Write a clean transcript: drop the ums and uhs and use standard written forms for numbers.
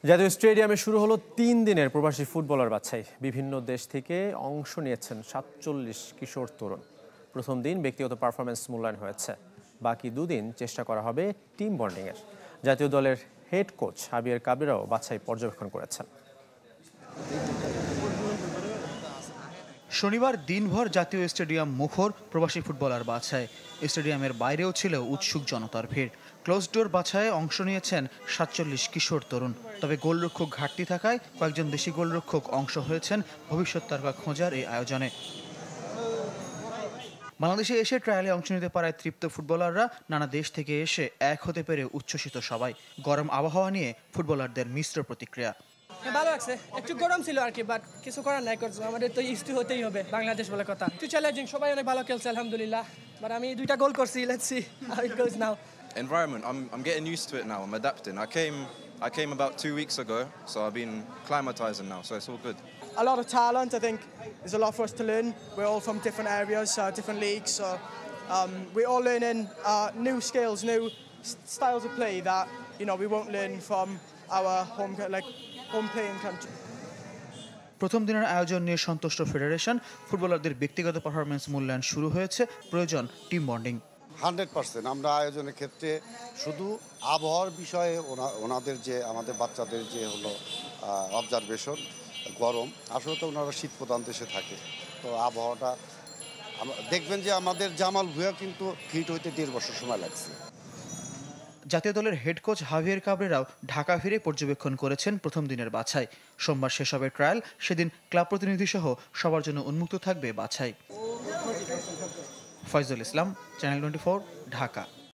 জাতীয় স্টেডিয়ামে শুরু হলো ৩ দিনের প্রবাসী ফুটবলার বাছাই। বিভিন্ন দেশ থেকে অংশ নিয়েছেন ৪৭ কিশোর তরুণ। প্রথম দিন ব্যক্তিগত পারফরমেন্স মূল্যায়ন হয়েছে, বাকি দুদিন চেষ্টা করা হবে টিম বন্ডিংয়ের। জাতীয় দলের হেড কোচ হাবিয়ার কাবরেরাও বাছাই পর্যবেক্ষণ করেছেন। শনিবার দিনভর জাতীয় স্টেডিয়াম মুখর প্রবাসী ফুটবলার বাছাই। স্টেডিয়ামের বাইরেও ছিল উৎসুক জনতার ভিড়। ক্লোজ ডোর বাছাইয়ে অংশ নিয়েছেন ৪৭ কিশোর তরুণ। তবে গোলরক্ষক ঘাটতি থাকায় কয়েকজন দেশি গোলরক্ষক অংশ হয়েছেন ভবিষ্যৎ তারকা খোঁজার এই আয়োজনে। বাংলাদেশে এসে ট্রায়ালে অংশ নিতে পারায় তৃপ্ত ফুটবলাররা নানা দেশ থেকে এসে এক হতে পেরে উচ্ছ্বসিত সবাই। গরম আবহাওয়া নিয়ে ফুটবলারদের মিশ্র প্রতিক্রিয়া। ভালো লাগছে, একটু গরম ছিল আর কি, বাট কিছু করার নাই, আমাদের তো ইস্টু হতেই হবে, বাংলাদেশ বলে কথা। একটু চ্যালেঞ্জিং, সবাই অনেক ভালো খেলছে আলহামদুলিল্লাহ, বাট আমি 2টা গোল করছি। Let's see how it goes now. Environment, I'm getting used to it now. I'm adapting. I came about 2 weeks ago, so I've been climatizing now, so it's all good. A lot of talent. I think there's a lot for us to learn. We're all from different areas, different leagues, so we're all learning new skills, new styles of play that we won't learn from our home playing country. প্রথম দিনের আয়োজন নিয়ে সন্তুষ্ট federation. ফুটবলারদের ব্যক্তিগত performance মূল্যায়ন শুরু হয়েছে, প্রয়োজন টিম বন্ডিং। 100% আমরা আয়োজনের ক্ষেত্রে শুধু আবহাওয়ার বিষয়ে ওনাদের যে আমাদের বাচ্চাদের যে হলো অবজারভেশন, গরম, আসলে তো ওনারা শীত প্রধান দেশে থাকে, তো আবহাওয়াটা দেখবেন যে আমাদের জামাল ভুঁইয়া কিন্তু ফিট হইতে 1.5 বছর সময় লাগছে। জাতীয় দলের হেড কোচ হাভিয়ার কাবরেরাও ঢাকা ফিরে পর্যবেক্ষণ করেছেন প্রথম দিনের বাছাই। সোমবার শেষ হবে ট্রায়াল, সেদিন ক্লাব প্রতিনিধি সহ সবার জন্য উন্মুক্ত থাকবে বাছাই। ফয়জুল ইসলাম, চ্যানেল 24, ঢাকা।